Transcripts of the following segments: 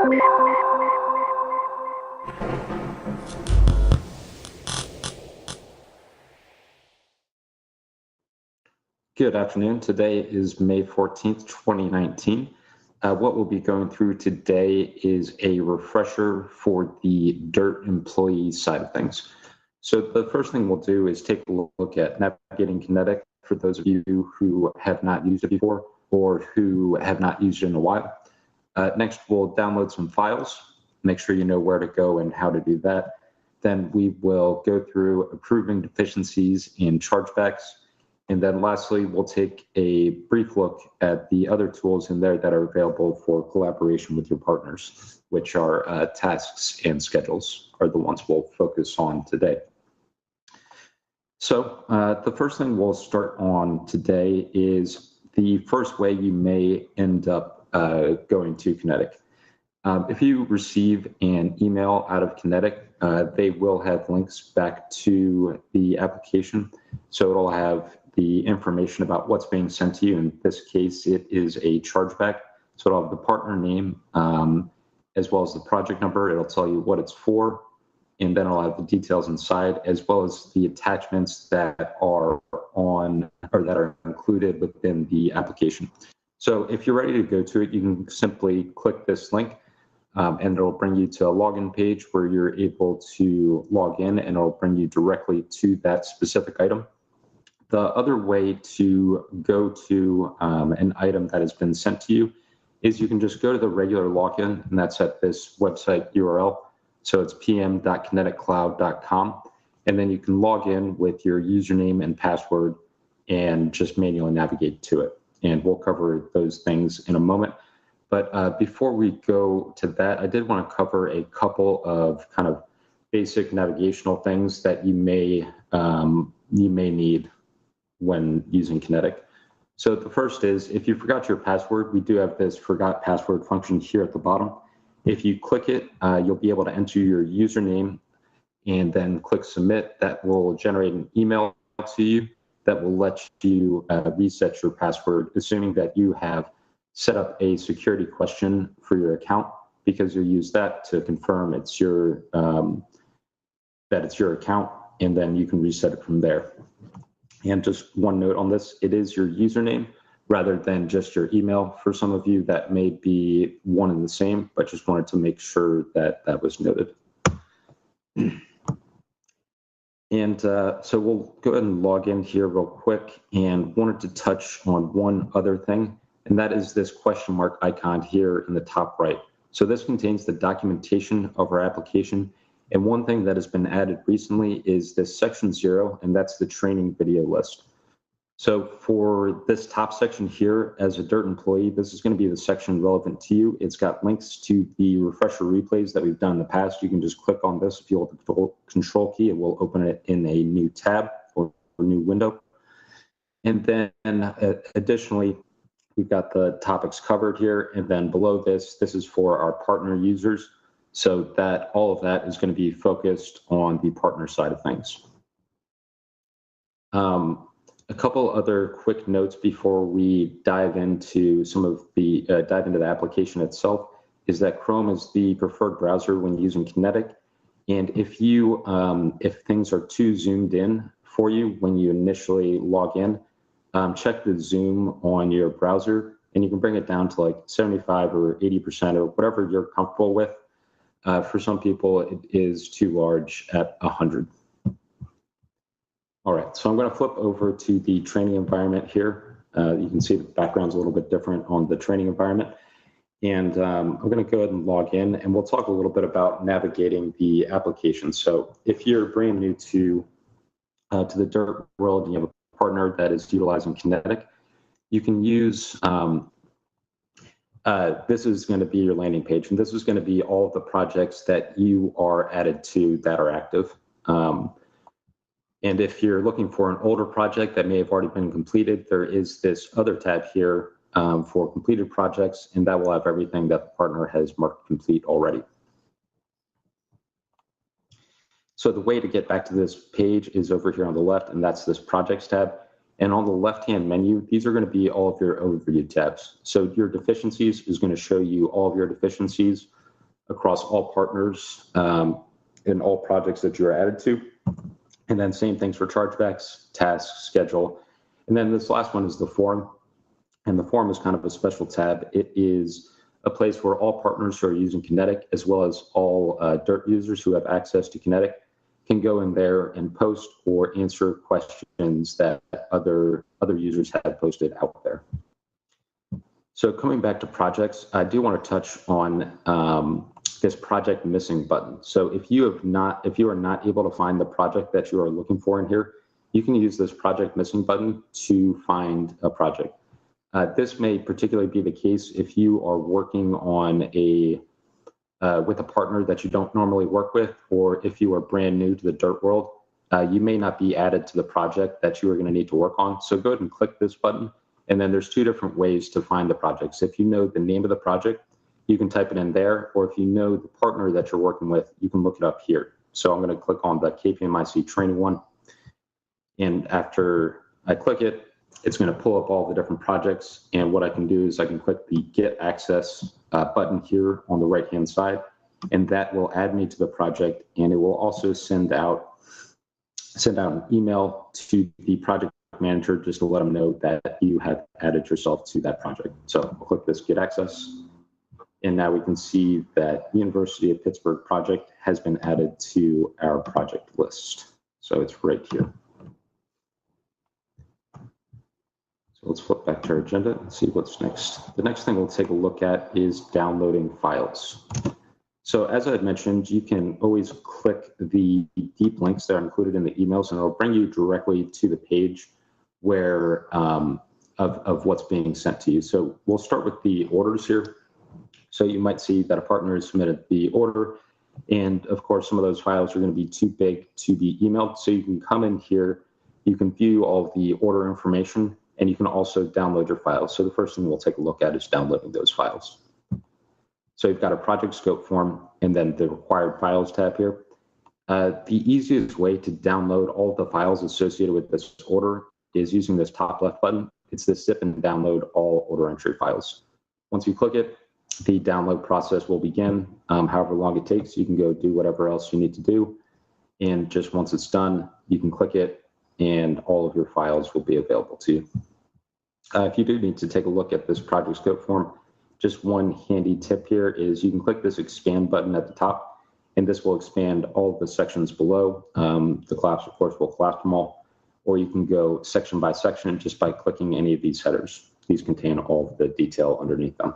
Good afternoon. Today is May 14th, 2019. What we'll be going through today is a refresher for the DIRT employee side of things. So the first thing we'll do is take a look at navigating Kinetic for those of you who have not used it before or who have not used it in a while. Next, we'll download some files, make sure you know where to go and how to do that. Then we will go through approving deficiencies and chargebacks. And then lastly, we'll take a brief look at the other tools in there that are available for collaboration with your partners, which are tasks and schedules are the ones we'll focus on today. So the first thing we'll start on today is the first way you may end up going to Kinetic. If you receive an email out of Kinetic, they will have links back to the application. So it'll have the information about what's being sent to you. In this case, it is a chargeback. So it'll have the partner name as well as the project number. It'll tell you what it's for, and then it'll have the details inside as well as the attachments that are on or that are included within the application. So if you're ready to go to it, you can simply click this link and it'll bring you to a login page where you're able to log in, and it'll bring you directly to that specific item. The other way to go to an item that has been sent to you is you can just go to the regular login, and that's at this website URL. So it's pm.kineticcloud.com, and then you can log in with your username and password and just manually navigate to it. And we'll cover those things in a moment. But before we go to that, I did want to cover a couple of kind of basic navigational things that you may need when using Kinetic. So the first is, if you forgot your password, we do have this forgot password function here at the bottom. If you click it, you'll be able to enter your username and then click submit. That will generate an email to you that will let you reset your password, assuming that you have set up a security question for your account, because you'll use that to confirm it's your that it's your account, and then you can reset it from there. And just one note on this, it is your username rather than just your email. For some of you, that may be one and the same, but just wanted to make sure that that was noted. And so we'll go ahead and log in here real quick, and wanted to touch on one other thing, and that is this question mark icon here in the top right. So this contains the documentation of our application. And one thing that has been added recently is this section 0, and that's the training video list. So for this top section here, as a DIRT employee, this is going to be the section relevant to you. It's got links to the refresher replays that we've done in the past. You can just click on this if you hold the control key, it will open it in a new tab or a new window. And then additionally, we've got the topics covered here. And then below this, this is for our partner users. So that all of that is going to be focused on the partner side of things. A couple other quick notes before we dive into some of the dive into the application itself is that Chrome is the preferred browser when using Kinetic. And if you if things are too zoomed in for you when you initially log in, check the zoom on your browser, and you can bring it down to like 75 or 80% or whatever you're comfortable with. For some people, it is too large at 100. All right, so I'm going to flip over to the training environment here. You can see the background's a little bit different on the training environment. And I'm going to go ahead and log in, and we'll talk a little bit about navigating the application. So if you're brand new to the DIRT world and you have a partner that is utilizing Kinetic, you can use this is going to be your landing page, and this is going to be all of the projects that you are added to that are active. And if you're looking for an older project that may have already been completed, there is this other tab here for completed projects, and that will have everything that the partner has marked complete already. So the way to get back to this page is over here on the left, and that's this projects tab. And on the left-hand menu, these are going to be all of your overview tabs. So your deficiencies is going to show you all of your deficiencies. across all partners in all projects that you're added to. And then same things for chargebacks, tasks, schedule. And then this last one is the form. And the form is kind of a special tab. It is a place where all partners who are using Kinetic, as well as all DIRT users who have access to Kinetic, can go in there and post or answer questions that other users have posted out there. So coming back to projects, I do want to touch on this project missing button. So if you are not able to find the project that you are looking for in here, you can use this project missing button to find a project. This may particularly be the case if you are working on with a partner that you don't normally work with, or if you are brand new to the DIRT world, you may not be added to the project that you are going to need to work on. So go ahead and click this button, and then there's two different ways to find the projects. If you know the name of the project, you can type it in there, or if you know the partner that you're working with, you can look it up here. So I'm going to click on the KPMIC training one, and after I click it, it's going to pull up all the different projects. And what I can do is I can click the Get Access button here on the right-hand side, and that will add me to the project. And it will also send out an email to the project manager just to let them know that you have added yourself to that project. So I'll click this Get Access, and now we can see that University of Pittsburgh project has been added to our project list. So it's right here. So let's flip back to our agenda and see what's next. The next thing we'll take a look at is downloading files. So as I had mentioned, you can always click the deep links that are included in the emails, and it'll bring you directly to the page where of what's being sent to you. So we'll start with the orders here. So you might see that a partner has submitted the order, and of course some of those files are going to be too big to be emailed. So you can come in here, you can view all of the order information, and you can also download your files. So the first thing we'll take a look at is downloading those files. So you've got a project scope form and then the required files tab here. The easiest way to download all of the files associated with this order is using this top left button. It's the zip and download all order entry files. Once you click it, the download process will begin. However long it takes, you can go do whatever else you need to do. And just once it's done, you can click it and all of your files will be available to you. If you do need to take a look at this project scope form, just one handy tip here is you can click this expand button at the top, and this will expand all of the sections below. The class, of course, will collapse them all, or you can go section by section just by clicking any of these headers. These contain all of the detail underneath them.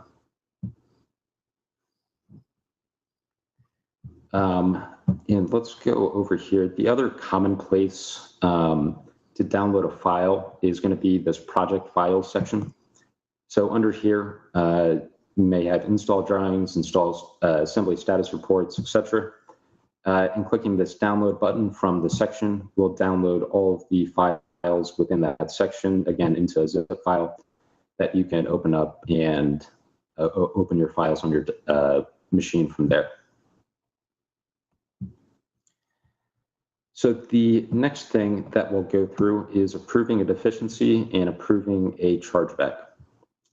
And let's go over here. The other common place to download a file is going to be this project files section. So under here, you may have install drawings, install assembly status reports, etc. And clicking this download button from the section will download all of the files within that section, again, into a zip file that you can open up and open your files on your machine from there. So the next thing that we'll go through is approving a deficiency and approving a chargeback.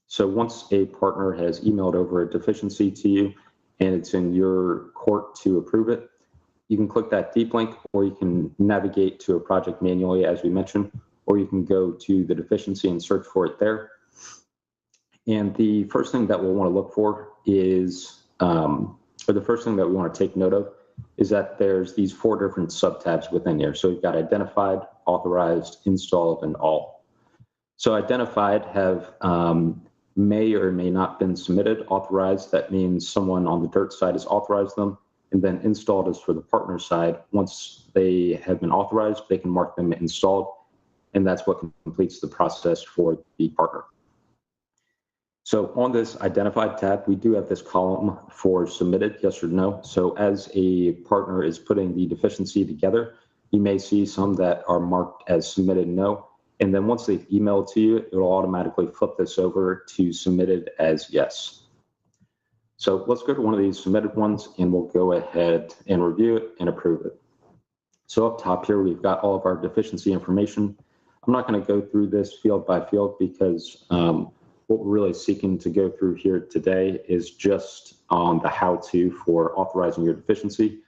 So once a partner has emailed over a deficiency to you and it's in your court to approve it, you can click that deep link, or you can navigate to a project manually, as we mentioned, or you can go to the deficiency and search for it there. And the first thing that we'll want to look for is, or the first thing that we want to take note of, is that there's these 4 different subtabs within here. So we've got identified, authorized, installed, and all. So identified have may or may not been submitted. Authorized, that means someone on the DIRT side has authorized them. And then installed is for the partner side. Once they have been authorized, they can mark them installed. And that's what completes the process for the partner. So on this identified tab, we do have this column for submitted, yes or no. So as a partner is putting the deficiency together, you may see some that are marked as submitted no. And then once they've emailed to you, it will automatically flip this over to submitted as yes. So let's go to one of these submitted ones, and we'll go ahead and review it and approve it. So up top here, we've got all of our deficiency information. I'm not going to go through this field by field because we'll what we're really seeking to go through here today is just on the how-to for authorizing your deficiency,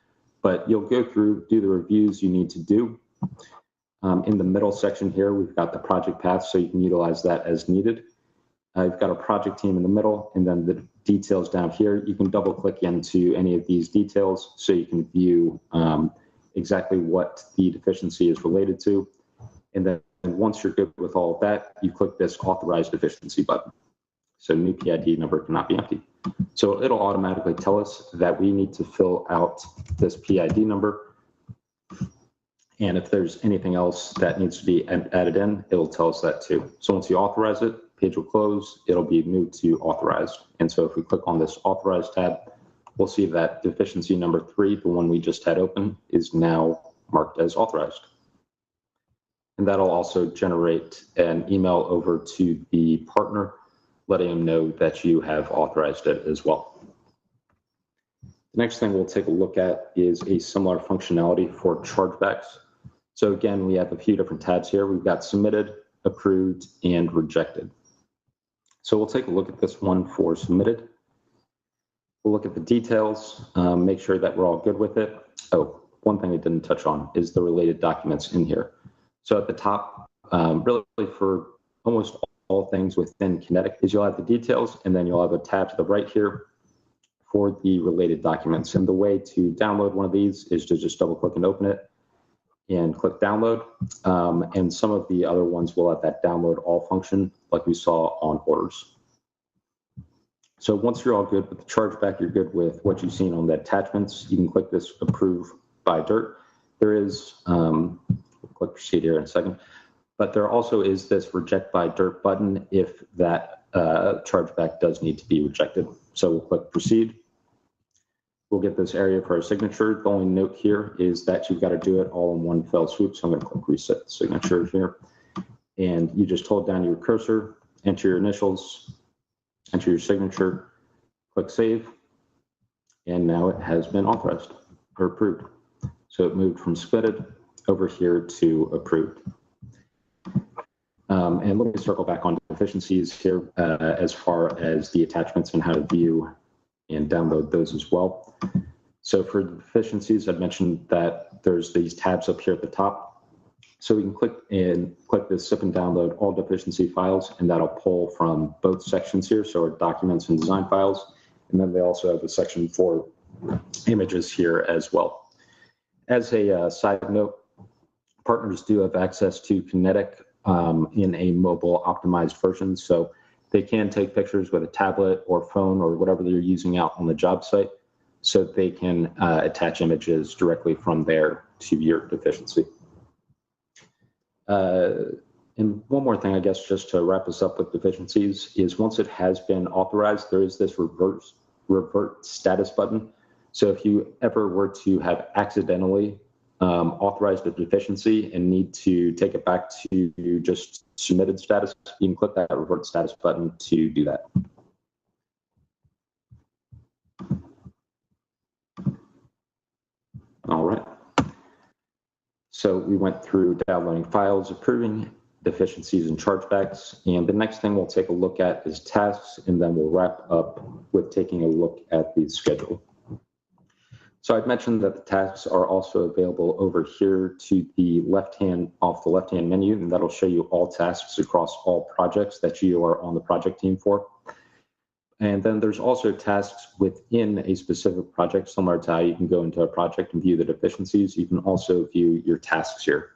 but you'll go through, do the reviews you need to do. In the middle section here, we've got the project path, so you can utilize that as needed. You've got a project team in the middle, and then the details down here. You can double click into any of these details so you can view exactly what the deficiency is related to. And then once you're good with all of that, you click this Authorize Deficiency button. So new PID number cannot be empty. So it'll automatically tell us that we need to fill out this PID number. And if there's anything else that needs to be added in, it'll tell us that too. So once you authorize it, page will close, it'll be moved to authorized. And so if we click on this Authorized tab, we'll see that deficiency number 3, the one we just had open, is now marked as authorized. And that'll also generate an email over to the partner, letting them know that you have authorized it as well. The next thing we'll take a look at is a similar functionality for chargebacks. So again, we have a few different tabs here. We've got submitted, approved, and rejected. So we'll take a look at this one for submitted. We'll look at the details, make sure that we're all good with it. Oh, one thing I didn't touch on is the related documents in here. So at the top, really for almost all things within Kinetic is you'll have the details, and then you'll have a tab to the right here for the related documents. And the way to download one of these is to just double click and open it and click download. And some of the other ones will have that download all function like we saw on orders. So once you're all good with the chargeback, you're good with what you've seen on the attachments, you can click this approve by DIRT. There is, we'll click proceed here in a second, but there also is this reject by DIRT button if that chargeback does need to be rejected. So we'll click proceed. We'll get this area for our signature. The only note here is that you've got to do it all in one fell swoop. So I'm going to click reset signature here. And you just hold down your cursor, enter your initials, enter your signature, click save. And now it has been authorized or approved. So it moved from submitted over here to approved. And let me circle back on deficiencies here as far as the attachments and how to view and download those as well. So for the deficiencies, I've mentioned that there's these tabs up here at the top. So we can click this zip and download all deficiency files, and that'll pull from both sections here, so our documents and design files. And then they also have a section for images here as well. As a side note, partners do have access to Kinetic in a mobile optimized version. So they can take pictures with a tablet or phone or whatever they're using out on the job site, so they can attach images directly from there to your deficiency. And one more thing, I guess, just to wrap us up with deficiencies, is once it has been authorized, there is this revert status button. So if you ever were to have accidentally authorized a deficiency and need to take it back to just submitted status, you can click that revert status button to do that. All right. So we went through downloading files, approving deficiencies and chargebacks, and the next thing we'll take a look at is tasks, and then we'll wrap up with taking a look at the schedule. So I've mentioned that the tasks are also available over here to the left-hand, off the left-hand menu, and that'll show you all tasks across all projects that you are on the project team for. And then there's also tasks within a specific project, similar to how you can go into a project and view the deficiencies. You can also view your tasks here.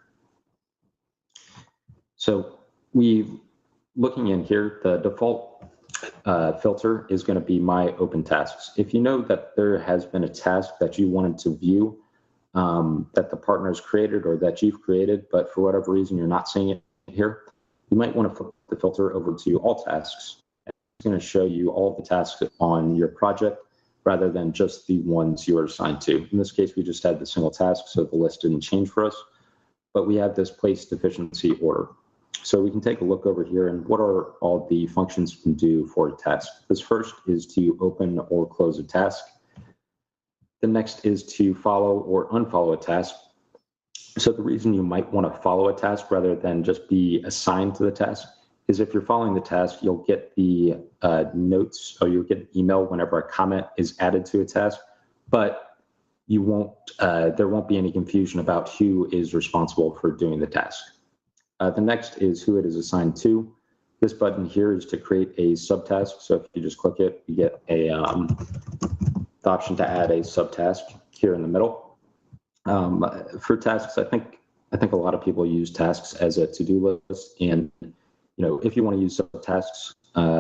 So looking in here, the default filter is going to be my open tasks. If you know that there has been a task that you wanted to view that the partner has created or that you've created, but for whatever reason you're not seeing it here, you might want to flip the filter over to all tasks. It's going to show you all of the tasks on your project rather than just the ones you are assigned to. In this case, we just had the single task, so the list didn't change for us, but we have this place deficiency order. So we can take a look over here and what are all the functions you can do for a task. This first is to open or close a task. The next is to follow or unfollow a task. So the reason you might want to follow a task rather than just be assigned to the task is if you're following the task, you'll get the notes, or you'll get an email whenever a comment is added to a task, but you won't. There won't be any confusion about who is responsible for doing the task. The next is who it is assigned to. This button here is to create a subtask. So if you just click it, you get a the option to add a subtask here in the middle. For tasks, I think a lot of people use tasks as a to-do list, and if you want to use subtasks,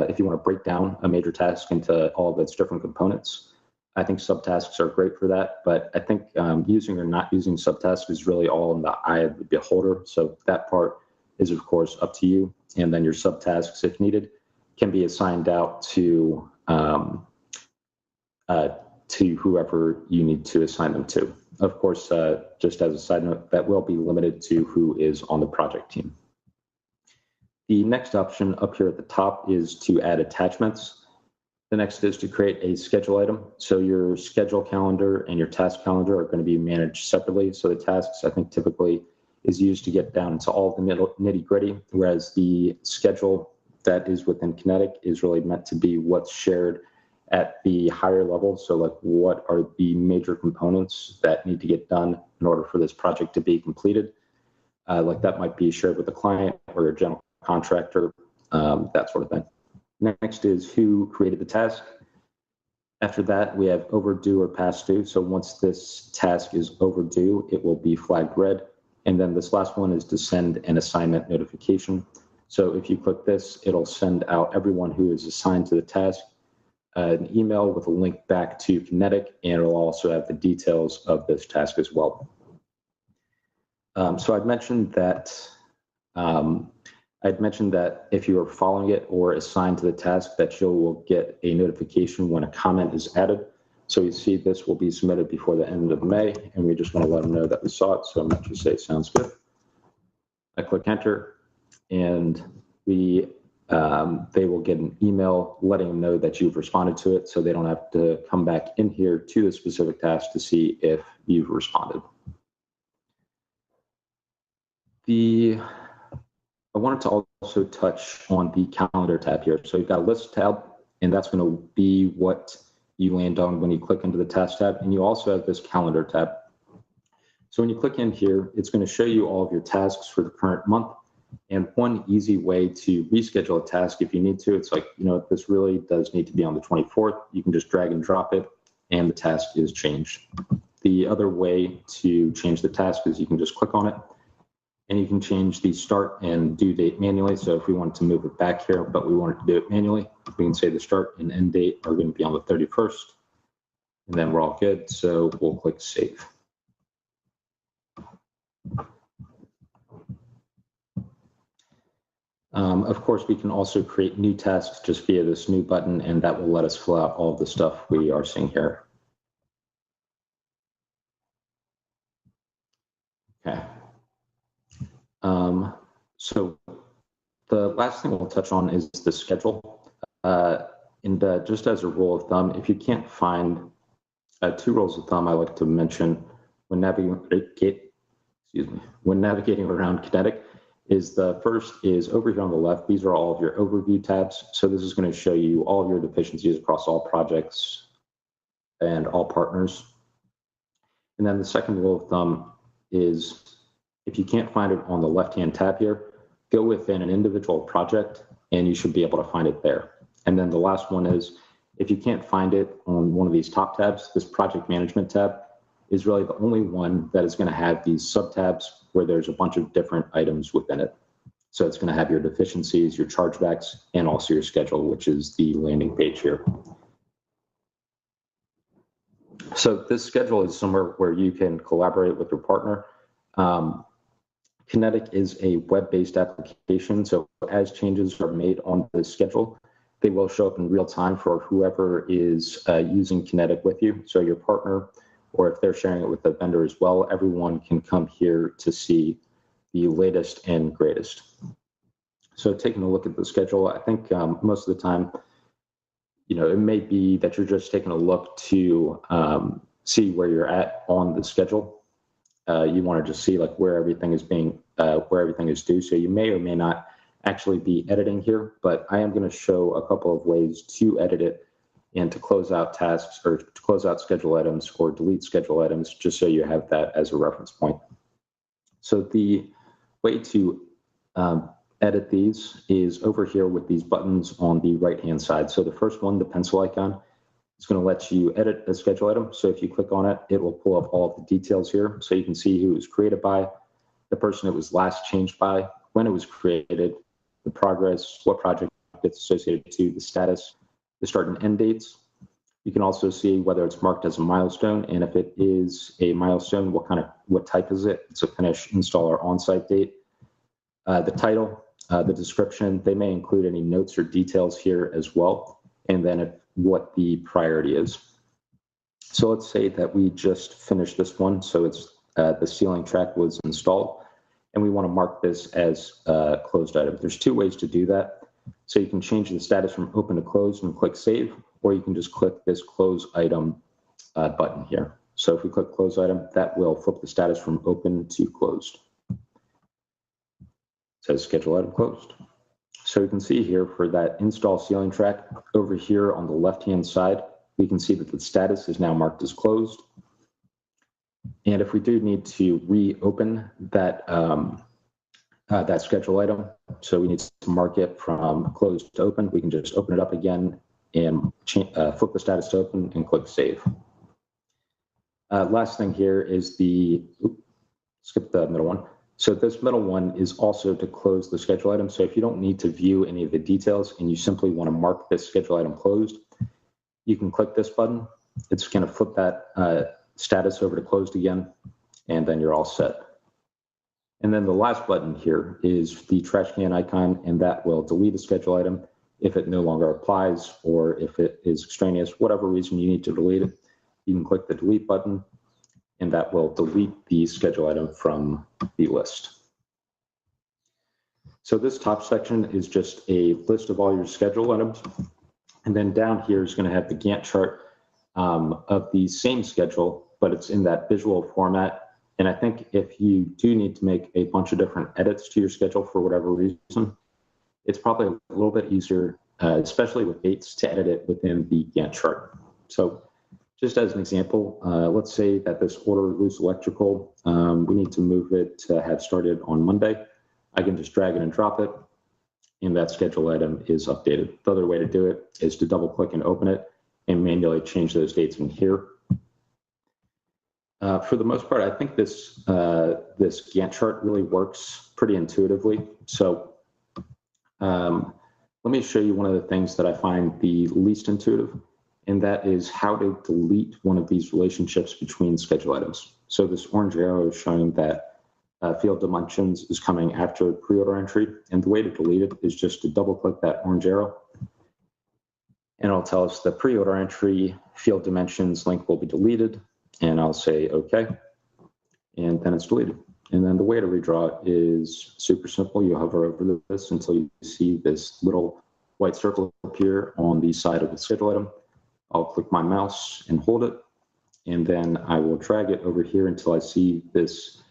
if you want to break down a major task into all of its different components, I think subtasks are great for that. But I think using or not using subtasks is really all in the eye of the beholder. So that part is, of course, up to you. And then your subtasks, if needed, can be assigned out to whoever you need to assign them to. Of course, just as a side note, that will be limited to who is on the project team. The next option up here at the top is to add attachments. The next is to create a schedule item. So your schedule calendar and your task calendar are going to be managed separately. So the tasks, I think, typically is used to get down to all the nitty-gritty, whereas the schedule that is within Kinetic is really meant to be what's shared at the higher level. So like, what are the major components that need to get done in order for this project to be completed? Like that might be shared with the client or your general contractor, that sort of thing. Next is who created the task. After that, we have overdue or past due. So once this task is overdue, it will be flagged red. And then this last one is to send an assignment notification. So if you click this, it'll send out everyone who is assigned to the task an email with a link back to Kinetic, and it'll also have the details of this task as well. So I'd mentioned that if you are following it or assigned to the task, that you will get a notification when a comment is added. So you see this will be submitted before the end of May, and we just want to let them know that we saw it. So I'm going to say sounds good. I click enter, and they will get an email letting them know that you've responded to it, so they don't have to come back in here to the specific task to see if you've responded. I wanted to also touch on the calendar tab here. So you've got a list tab, and that's going to be what you land on when you click into the task tab. And you also have this calendar tab. So when you click in here, it's going to show you all of your tasks for the current month. And one easy way to reschedule a task if you need to, it's like, if this really does need to be on the 24th, you can just drag and drop it and the task is changed. The other way to change the task is you can just click on it, and you can change the start and due date manually. So if we wanted to move it back here, but we wanted to do it manually, we can say the start and end date are going to be on the 31st, and then we're all good. So we'll click save. Of course, we can also create new tasks just via this new button, and that will let us fill out all of the stuff we are seeing here. Okay. So the last thing we'll touch on is the schedule. Just as a rule of thumb, if you can't find 2 rules of thumb I like to mention when navigating around Kinetic, is the first is over here on the left. These are all of your overview tabs. So this is going to show you all of your deficiencies across all projects and all partners. And then the second rule of thumb is if you can't find it on the left-hand tab here, go within an individual project and you should be able to find it there. And then the last one is if you can't find it on one of these top tabs, this project management tab is really the only one that is going to have these subtabs where there's a bunch of different items within it. So it's going to have your deficiencies, your chargebacks, and also your schedule, which is the landing page here. So this schedule is somewhere where you can collaborate with your partner. Kinetic is a web-based application, so as changes are made on the schedule, they will show up in real time for whoever is using Kinetic with you. So your partner, or if they're sharing it with the vendor as well, everyone can come here to see the latest and greatest. So taking a look at the schedule, I think most of the time, it may be that you're just taking a look to see where you're at on the schedule. You want to just see like where everything is due. So you may or may not actually be editing here, but I am going to show a couple of ways to edit it and to close out tasks or to close out schedule items or delete schedule items, just so you have that as a reference point. So the way to edit these is over here with these buttons on the right-hand side. So the first one, the pencil icon, is going to let you edit a schedule item. So if you click on it, it will pull up all of the details here. So you can see who it was created by, the person it was last changed by, when it was created, the progress, what project it's associated to, the status, the start and end dates. You can also see whether it's marked as a milestone, and if it is a milestone, what type is it? It's a finish, install, or on-site date. The title, the description, they may include any notes or details here as well, and then what the priority is. So let's say that we just finished this one, so it's the ceiling track was installed, and we want to mark this as a closed item. There's two ways to do that. So you can change the status from open to closed and click save, or you can just click this close item button here. So if we click close item, that will flip the status from open to closed. It says schedule item closed. So you can see here for that install ceiling track over here on the left-hand side, we can see that the status is now marked as closed. And if we do need to reopen that that schedule item, so we need to mark it from closed to open, we can just open it up again and flip the status to open and click save. Last thing here is skip the middle one. So this middle one is also to close the schedule item. So if you don't need to view any of the details and you simply want to mark this schedule item closed, you can click this button. It's going to flip that status over to closed again, and then you're all set. And then the last button here is the trash can icon, and that will delete a schedule item if it no longer applies or if it is extraneous, whatever reason you need to delete it. You can click the delete button, and that will delete the schedule item from the list. So this top section is just a list of all your schedule items. And then down here is going to have the Gantt chart of the same schedule, but it's in that visual format. And I think if you do need to make a bunch of different edits to your schedule for whatever reason, it's probably a little bit easier, especially with dates, to edit it within the Gantt chart. So just as an example, let's say that this order loose electrical, we need to move it to have started on Monday. I can just drag it and drop it, and that schedule item is updated. The other way to do it is to double click and open it and manually change those dates in here. For the most part, I think this Gantt chart really works pretty intuitively. So let me show you one of the things that I find the least intuitive, and that is how to delete one of these relationships between schedule items. So this orange arrow is showing that field dimensions is coming after pre-order entry, and the way to delete it is just to double click that orange arrow, and it'll tell us the pre-order entry field dimensions link will be deleted, and I'll say okay, and then it's deleted. And then the way to redraw it is super simple. You hover over this until you see this little white circle appear on the side of the schedule item. I'll click my mouse and hold it, and then I will drag it over here until I see this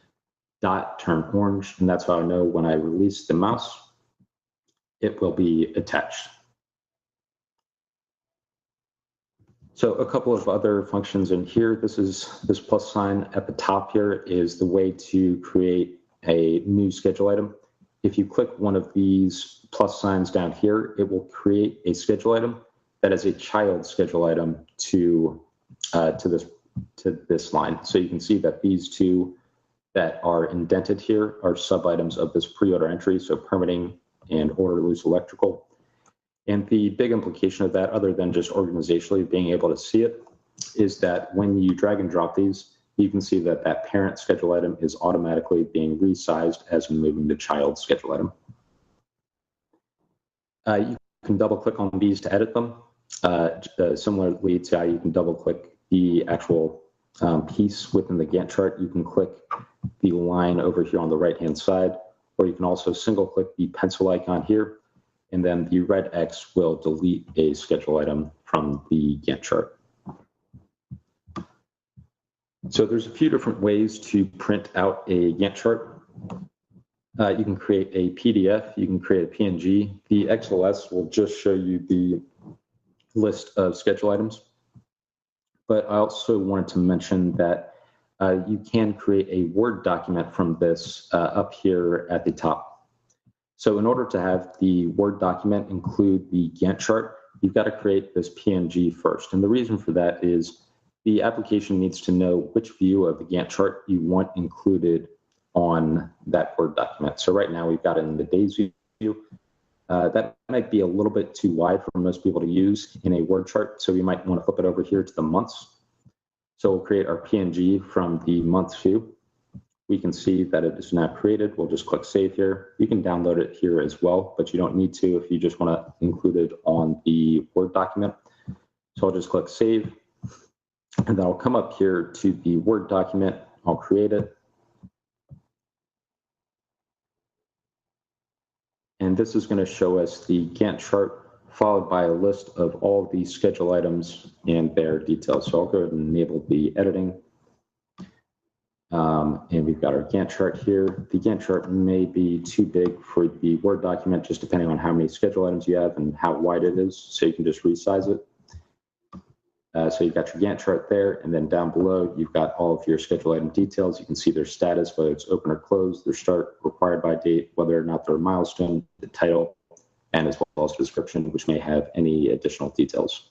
dot turn orange, and that's how I know when I release the mouse, it will be attached. So a couple of other functions in here. This plus sign at the top here is the way to create a new schedule item. If you click one of these plus signs down here, it will create a schedule item that is a child schedule item to this line. So you can see that these two that are indented here are sub-items of this pre-order entry, so permitting and order loose electrical. And the big implication of that, other than just organizationally being able to see it, is that when you drag and drop these, you can see that that parent schedule item is automatically being resized as moving the child schedule item. You can double click on these to edit them. Similarly to how you can double click the actual piece within the Gantt chart, you can click the line over here on the right-hand side, or you can also single click the pencil icon here, and then the red X will delete a schedule item from the Gantt chart. So there's a few different ways to print out a Gantt chart. You can create a PDF, you can create a PNG. The XLS will just show you the list of schedule items. But I also wanted to mention that you can create a Word document from this up here at the top. So in order to have the Word document include the Gantt chart, you've got to create this PNG first. And the reason for that is the application needs to know which view of the Gantt chart you want included on that Word document. So right now we've got it in the days view. That might be a little bit too wide for most people to use in a word chart, so we might want to flip it over here to the months. So we'll create our PNG from the months view. We can see that it is now created. We'll just click save here. You can download it here as well, but you don't need to if you just want to include it on the Word document. So I'll just click save, and then I'll come up here to the Word document. I'll create it. And this is going to show us the Gantt chart followed by a list of all of the schedule items and their details. So I'll go ahead and enable the editing. And we've got our Gantt chart here. The Gantt chart may be too big for the Word document, just depending on how many schedule items you have and how wide it is. So you can just resize it. So you've got your Gantt chart there, and then down below, you've got all of your schedule item details. You can see their status, whether it's open or closed, their start, required by date, whether or not they're a milestone, the title, and as well as description, which may have any additional details.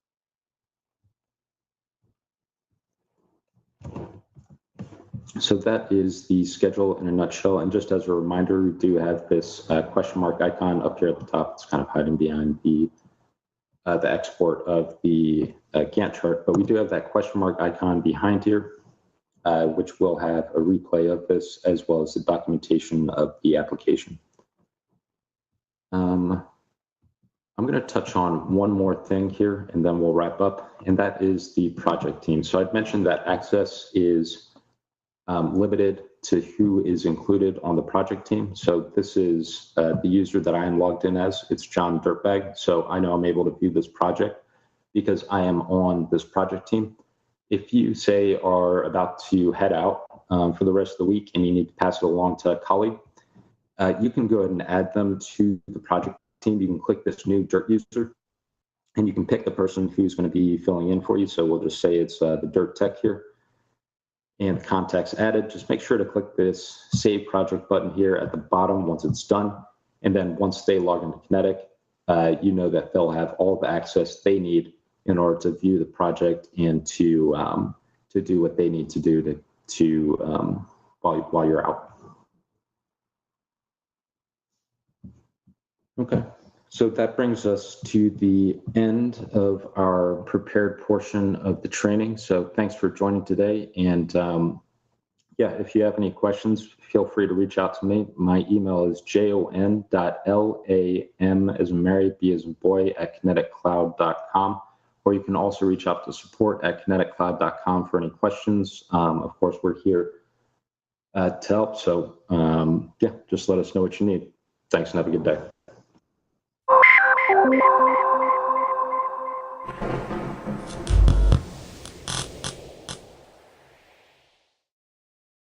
So that is the schedule in a nutshell. And just as a reminder, we do have this question mark icon up here at the top. It's kind of hiding behind the export of the Gantt chart, but we do have that question mark icon behind here, which will have a replay of this as well as the documentation of the application. I'm going to touch on one more thing here and then we'll wrap up, and that is the project team. So I'd mentioned that access is limited to who is included on the project team. So this is the user that I am logged in as. It's John Dirtbag. So I know I'm able to view this project because I am on this project team. If you say are about to head out for the rest of the week and you need to pass it along to a colleague, you can go ahead and add them to the project team. You can click this new Dirt user and you can pick the person who's going to be filling in for you. So we'll just say it's the Dirt Tech here. And contacts added, just make sure to click this Save Project button here at the bottom once it's done. And then once they log into Kinetic, you know that they'll have all the access they need in order to view the project and to do what they need to do while you're out. Okay. So that brings us to the end of our prepared portion of the training. So thanks for joining today. And yeah, if you have any questions, feel free to reach out to me. My email is jon.lam as in Mary, B as in boy, @kineticcloud.com. Or you can also reach out to support@kineticcloud.com for any questions. Of course, we're here to help. So yeah, just let us know what you need. Thanks and have a good day.